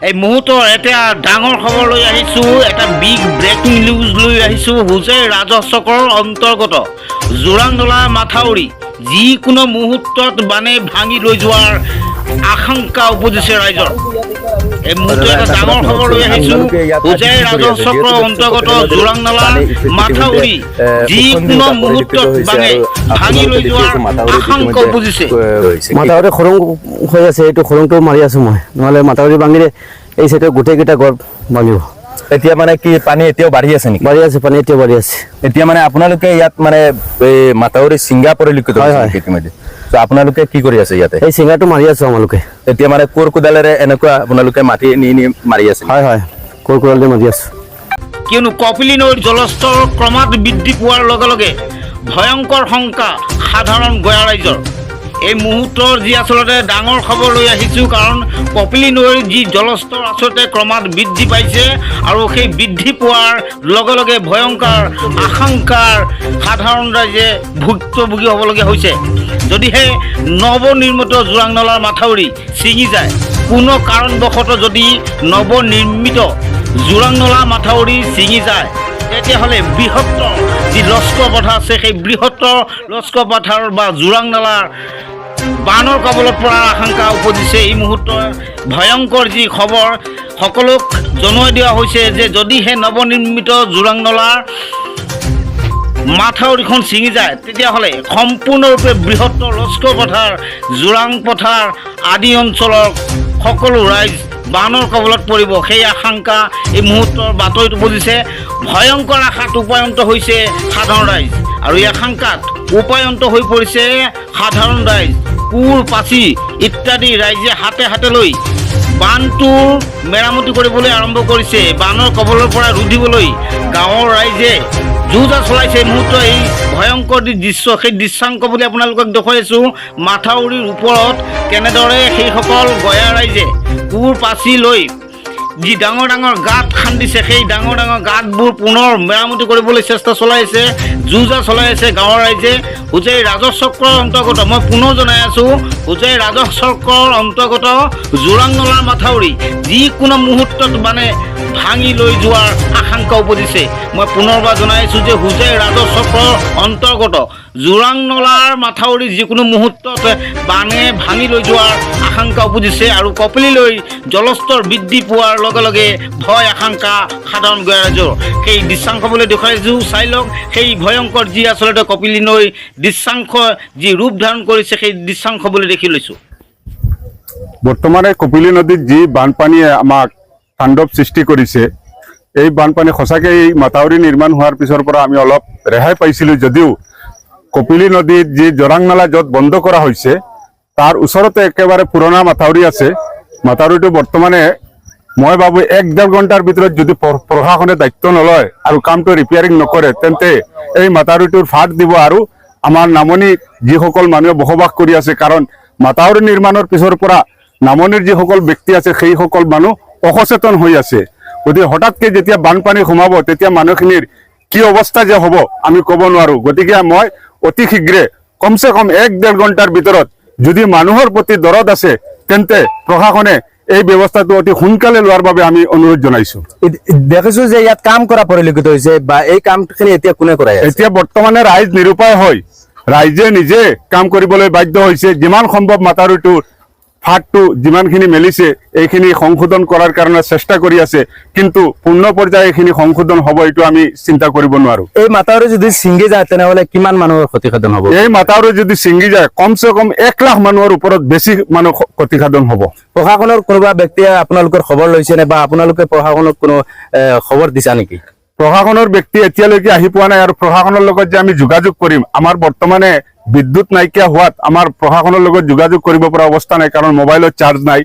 এই মুহূৰ্তৰ এটা ডাঙৰ খবৰ লৈ আহিছোঁ, এটা বিগ ব্ৰেকিং নিউজ লৈ আহিছোঁ। হোজাই ৰাজহ চক্ৰৰ অন্তৰ্গত জোৰাংনলা মাথাউৰি যিকোনো মুহূৰ্তত বানে ভাঙি লৈ যোৱাৰ আশংকা উপজিছে ৰাইজৰ। এই মুহূৰ্তত এটা ডাঙৰ খবৰ লৈ আহিছোঁ, হোজাই ৰাজহ চক্ৰৰ অন্তৰ্গত জোৰাংনলা মাথাউৰি যিকোনো মুহূৰ্তত বানে ভাঙি লৈ যোৱাৰ আশংকা উপজিছে। মাথাউৰি খৰং হৈ আছে, এইটো খৰংটো মাৰি আছো মই, নহ'লে মাথাউৰি ভাঙিলে এই চাইডে গোটেইকেইটা ঘৰ ভাঙিব। এতিয়া মানে কি পানী এতিয়াও বাঢ়ি আছে নেকি? বাঢ়ি আছে, পানী এতিয়াও বাঢ়ি আছে। এতিয়া মানে আপোনালোকে ইয়াত মানে এই মাথাউৰি ছিংগা পৰিলক্ষিত হৈছে ইতিমধ্যে, তো আপোনালোকে কি কৰি আছে ইয়াতে? এই চিংগাটো মাৰি আছো আমালোকে। এতিয়া মানে কোৰ কোদালেৰে এনেকুৱা আপোনালোকে মাটি নি মাৰি আছে? হয় হয়, কোৰ কোদালেৰে মাৰি আছো। কিয়নো কপিলী নৈৰ জলস্তৰ ক্ৰমাৎ বৃদ্ধি পোৱাৰ লগে লগে ভয়ংকৰ শংকা সাধাৰণ গঞা ৰাইজৰ। এই মুহূৰ্তৰ যি আচলতে ডাঙৰ খবৰ লৈ আহিছোঁ, কাৰণ কপিলী নৈৰ যি জলস্তৰ আচলতে ক্ৰমাৎ বৃদ্ধি পাইছে আৰু সেই বৃদ্ধি পোৱাৰ লগে লগে ভয়ংকৰ আশংকাৰ সাধাৰণ ৰাইজে ভুক্তভোগী হ'বলগীয়া হৈছে। যদিহে নৱনিৰ্মিত জোৰাংনলাৰ মাথাউৰি ছিঙি যায়, কোনো কাৰণবশতঃ যদি নৱনিৰ্মিত জোৰাংনলা মাথাউৰি ছিঙি যায়, তেতিয়াহ'লে বৃহত্তৰ যি লস্কৰ পথাৰ আছে, সেই বৃহত্তৰ লস্কৰ পথাৰ বা জোৰাংনলাৰ বানৰ কবলত পৰাৰ আশংকা উপজিছে। এই মুহূৰ্তৰ ভয়ংকৰ যি খবৰ সকলোক জনাই দিয়া হৈছে যে যদিহে নৱনিৰ্মিত জোৰাংনলাৰ মাথাউৰিখন ছিঙি যায়, তেতিয়াহ'লে সম্পূৰ্ণৰূপে বৃহত্তৰ লস্কৰ পথাৰ, জোৰাং পথাৰ আদি অঞ্চলৰ সকলো ৰাইজ বানৰ কবলত পৰিব। সেই আশংকা এই মুহূৰ্তৰ বাতৰিত উপজিছে। ভয়ংকৰ আশাত উপায়ন্ত হৈছে সাধাৰণ ৰাইজ, আৰু এই আশংকাত উপায়ন্ত হৈ পৰিছে সাধাৰণ ৰাইজ। কোৰ পাচি ইত্যাদি ৰাইজে হাতে হাতে লৈ বানটোৰ মেৰামতি কৰিবলৈ আৰম্ভ কৰিছে। বানৰ কবলৰ পৰা ৰুধিবলৈ গাঁৱৰ ৰাইজে যুঁজা চলাইছে। এই মুহূৰ্ত এই ভয়ংকৰ যি দৃশ্য, সেই দৃশ্যাংক বুলি আপোনালোকক দেখুৱাইছোঁ। মাথাউৰিৰ ওপৰত কেনেদৰে সেইসকল গঞা ৰাইজে কোৰ পাচি লৈ যি ডাঙৰ ডাঙৰ গাঁত খান্দিছে, সেই ডাঙৰ ডাঙৰ গাঁতবোৰ পুনৰ মেৰামতি কৰিবলৈ চেষ্টা চলাইছে, যুঁজা চলাই আছে গাঁৱৰ ৰাইজে। হোজাই ৰাজহ চক্ৰৰ অন্তৰ্গত, মই পুনৰ জনাই আছোঁ, হোজাই ৰাজহ চক্ৰৰ অন্তৰ্গত জোৰাংনলাৰ মাথাউৰি যিকোনো মুহূৰ্তত মানে ভাঙি লৈ যোৱাৰ আশংকা উপজিছে। মই পুনৰবাৰ জনাইছোঁ যে হোজাই ৰাজহ চক্ৰৰ অন্তৰ্গত জোৰাংনলাৰ মাথাউৰি যিকোনো মুহূৰ্তত বানে ভাঙি লৈ যোৱাৰ আশংকা উপজিছে, আৰু কপিলী নৈৰ জলস্তৰ বৃদ্ধি পোৱাৰ লগে লগে ভয় আশংকা সাধাৰণ গঞা ৰাইজৰ। সেই দৃশ্যাংশবলৈ দেখুৱাইছোঁ, চাই লওক সেই ভয়ংকৰ যি আচলতে কপিলী নৈৰ দৃশ্যাংশ যি ৰূপ ধাৰণ কৰিছে, সেই দৃশ্যাংশ বুলি দেখি লৈছোঁ। বৰ্তমানে কপিলী নদীত যি বানপানীয়ে আমাক তাণ্ডৱ সৃষ্টি কৰিছে, এই বানপানী সঁচাকৈ এই মাথাউৰি নিৰ্মাণ হোৱাৰ পিছৰ পৰা আমি অলপ ৰেহাই পাইছিলোঁ, যদিও কপিলী নদীত যি জোৰাংনলা য'ত বন্ধ কৰা হৈছে তাৰ ওচৰতে একেবাৰে পুৰণা মাথাউৰি আছে। মাথাউৰিটো বৰ্তমানে মই ভাবোঁ 1-1.5 ঘণ্টাৰ ভিতৰত যদি প্ৰশাসনে দায়িত্ব নলয় আৰু কামটো ৰিপেয়াৰিং নকৰে, তেন্তে এই মাথাউৰিটোৰ ফাট দিব আৰু আমাৰ নামনিত যিসকল মানুহে বসবাস কৰি আছে, কাৰণ মাথাউৰি নিৰ্মাণৰ পিছৰ পৰা নামনিৰ যিসকল ব্যক্তি আছে সেইসকল মানুহ অসচেতন হৈ আছে। গতিকে হঠাৎকৈ যেতিয়া বানপানী সোমাব, তেতিয়া মানুহখিনিৰ কি অৱস্থা যে হ'ব আমি ক'ব নোৱাৰোঁ। গতিকে মই অতি শীঘ্ৰে কমচে কম 1-1.5 ঘণ্টাৰ ভিতৰত যদি মানুহৰ প্ৰতি দৰদ আছে, তেন্তে প্ৰশাসনে এই ব্যৱস্থাটো অতি সোনকালে লোৱাৰ বাবে আমি অনুৰোধ জনাইছোঁ। দেখিছোঁ যে ইয়াত কাম কৰা পৰিলক্ষিত হৈছে, বা এই কামখিনি এতিয়া কোনে কৰে? এতিয়া বৰ্তমানে ৰাইজ নিৰুপায় হয়, ৰাইজে নিজে কাম কৰিবলৈ বাধ্য হৈছে। যিমান সম্ভৱ মাথাউৰিটোৰ ফাটটো যিমানখিনি মেলিছে এইখিনি সংশোধন কৰাৰ কাৰণে চেষ্টা কৰি আছে, কিন্তু পূৰ্ণ পৰ্যায়ে এইখিনি সংশোধন হ'ব এইটো আমি চিন্তা কৰিব নোৱাৰোঁ। এই মাথাউৰি যদি ছিঙি যায় তেনেহ'লে কিমান মানুহৰ ক্ষতিসাধন হ'ব? এই মাথাউৰি যদি ছিঙি যায় কমচে কম 1 লাখ মানুহৰ ওপৰত বেছি মানুহ ক্ষতিসাধন হ'ব। প্ৰশাসনৰ কোনোবা ব্যক্তিয়ে আপোনালোকৰ খবৰ লৈছে নে, বা আপোনালোকে প্ৰশাসনক কোনো খবৰ দিছা নেকি? প্ৰশাসনৰ ব্যক্তি এতিয়ালৈকে আহি পোৱা নাই, আৰু প্ৰশাসনৰ লগত যে আমি যোগাযোগ কৰিম, আমাৰ বৰ্তমানে বিদ্যুৎ নাইকিয়া হোৱাত আমাৰ প্ৰশাসনৰ লগত যোগাযোগ কৰিব পৰা অৱস্থা নাই, কাৰণ মোবাইলত চাৰ্জ নাই।